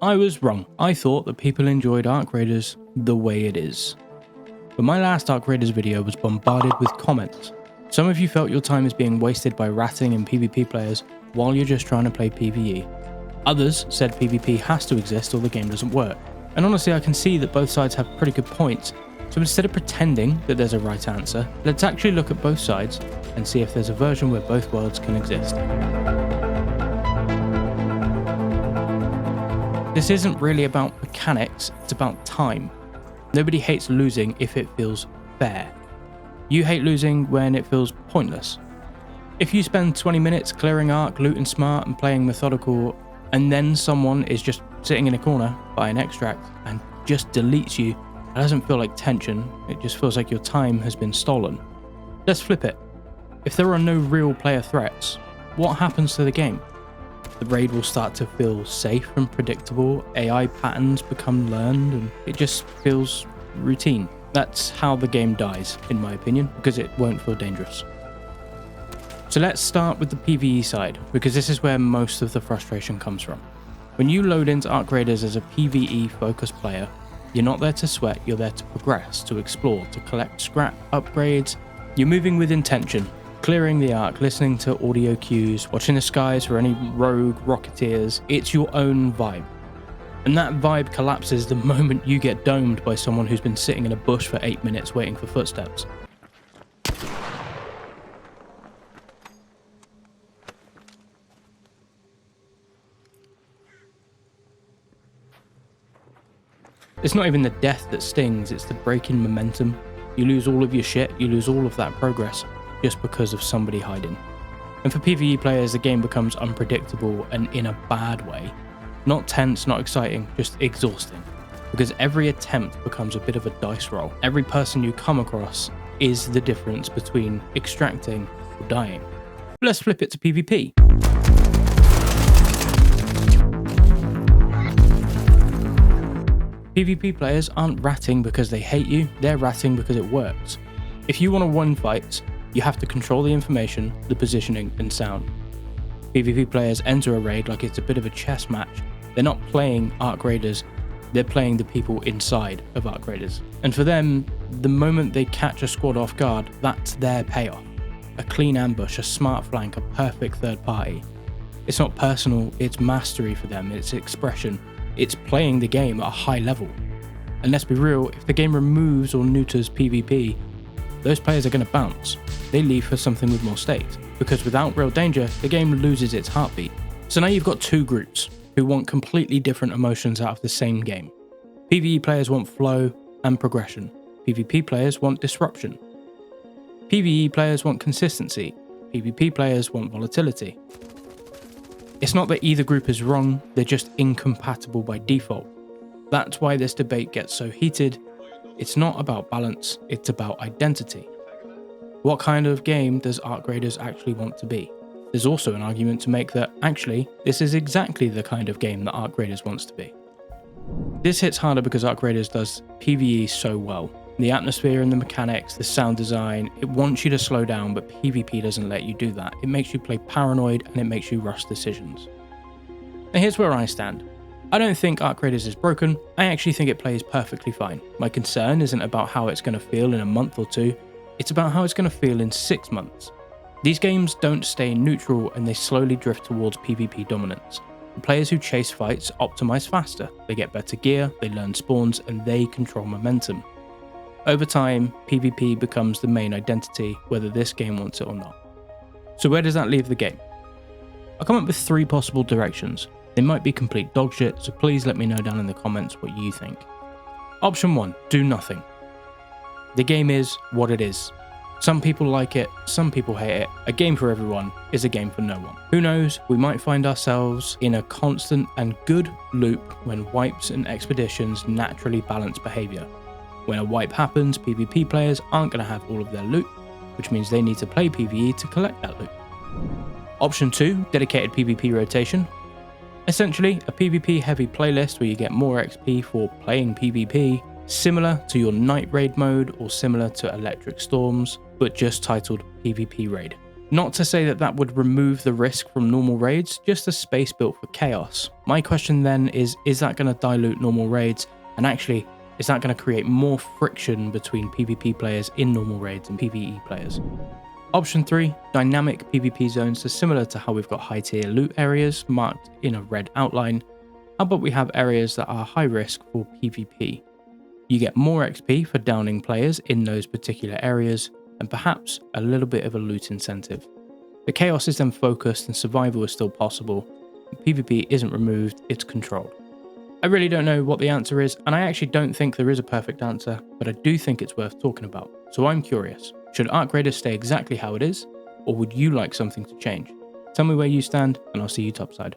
I was wrong. I thought that people enjoyed Arc Raiders the way it is. But my last Arc Raiders video was bombarded with comments. Some of you felt your time is being wasted by ratting and PvP players while you're just trying to play PvE. Others said PvP has to exist or the game doesn't work. And honestly, I can see that both sides have pretty good points. So instead of pretending that there's a right answer, let's actually look at both sides and see if there's a version where both worlds can exist. This isn't really about mechanics, it's about time. Nobody hates losing if it feels fair. You hate losing when it feels pointless. If you spend 20 minutes clearing Arc, looting smart and playing methodical, and then someone is just sitting in a corner buying extract and just deletes you, it doesn't feel like tension, it just feels like your time has been stolen. Let's flip it. If there are no real player threats, what happens to the game? The raid will start to feel safe and predictable, AI patterns become learned, and it just feels routine. That's how the game dies, in my opinion, because it won't feel dangerous. So let's start with the PvE side, because this is where most of the frustration comes from. When you load into Arc Raiders as a PvE focused player, you're not there to sweat, you're there to progress, to explore, to collect scrap, upgrades. You're moving with intention, clearing the Arc, listening to audio cues, watching the skies for any rogue rocketeers. It's your own vibe. And that vibe collapses the moment you get domed by someone who's been sitting in a bush for 8 minutes waiting for footsteps. It's not even the death that stings, it's the break in momentum. You lose all of your shit, you lose all of that progress just because of somebody hiding. And for PvE players, the game becomes unpredictable and in a bad way. Not tense, not exciting, just exhausting. Because every attempt becomes a bit of a dice roll. Every person you come across is the difference between extracting or dying. Let's flip it to PvP. PvP players aren't ratting because they hate you, they're ratting because it works. If you want to win fights, you have to control the information, the positioning and sound. PvP players enter a raid like it's a bit of a chess match. They're not playing Arc Raiders, they're playing the people inside of Arc Raiders. And for them, the moment they catch a squad off guard, that's their payoff. A clean ambush, a smart flank, a perfect third party. It's not personal, it's mastery for them, it's expression. It's playing the game at a high level. And let's be real, if the game removes or neuters PvP, those players are going to bounce. They leave for something with more stakes, because without real danger, the game loses its heartbeat. So now you've got two groups who want completely different emotions out of the same game. PvE players want flow and progression. PvP players want disruption. PvE players want consistency. PvP players want volatility. It's not that either group is wrong, they're just incompatible by default. That's why this debate gets so heated. It's not about balance, it's about identity. What kind of game does Arc Raiders actually want to be? There's also an argument to make that, actually, this is exactly the kind of game that Arc Raiders wants to be. This hits harder because Arc Raiders does PvE so well. The atmosphere and the mechanics, the sound design, it wants you to slow down, but PvP doesn't let you do that. It makes you play paranoid and it makes you rush decisions. Now here's where I stand. I don't think Arc Raiders is broken, I actually think it plays perfectly fine. My concern isn't about how it's going to feel in a month or two, it's about how it's going to feel in 6 months. These games don't stay neutral and they slowly drift towards PvP dominance. The players who chase fights optimize faster, they get better gear, they learn spawns, and they control momentum. Over time, PvP becomes the main identity, whether this game wants it or not. So where does that leave the game? I'll come up with 3 possible directions. They might be complete dogshit, so please let me know down in the comments what you think. Option 1, do nothing. The game is what it is. Some people like it, some people hate it. A game for everyone is a game for no one. Who knows, we might find ourselves in a constant and good loop when wipes and expeditions naturally balance behavior. When a wipe happens, PvP players aren't going to have all of their loot, which means they need to play PvE to collect that loot. Option 2, dedicated PvP rotation. Essentially, a PvP heavy playlist where you get more XP for playing PvP, similar to your night raid mode or similar to Electric Storms, but just titled PvP raid. Not to say that that would remove the risk from normal raids, just a space built for chaos. My question then is that going to dilute normal raids? And actually, is that going to create more friction between PvP players in normal raids and PvE players? Option 3, dynamic PvP zones are similar to how we've got high tier loot areas marked in a red outline. How about we have areas that are high risk for PvP? You get more XP for downing players in those particular areas, and perhaps a little bit of a loot incentive. The chaos is then focused and survival is still possible. PvP isn't removed, it's controlled. I really don't know what the answer is, and I actually don't think there is a perfect answer, but I do think it's worth talking about. So I'm curious, should Arc Raiders stay exactly how it is, or would you like something to change? Tell me where you stand, and I'll see you topside.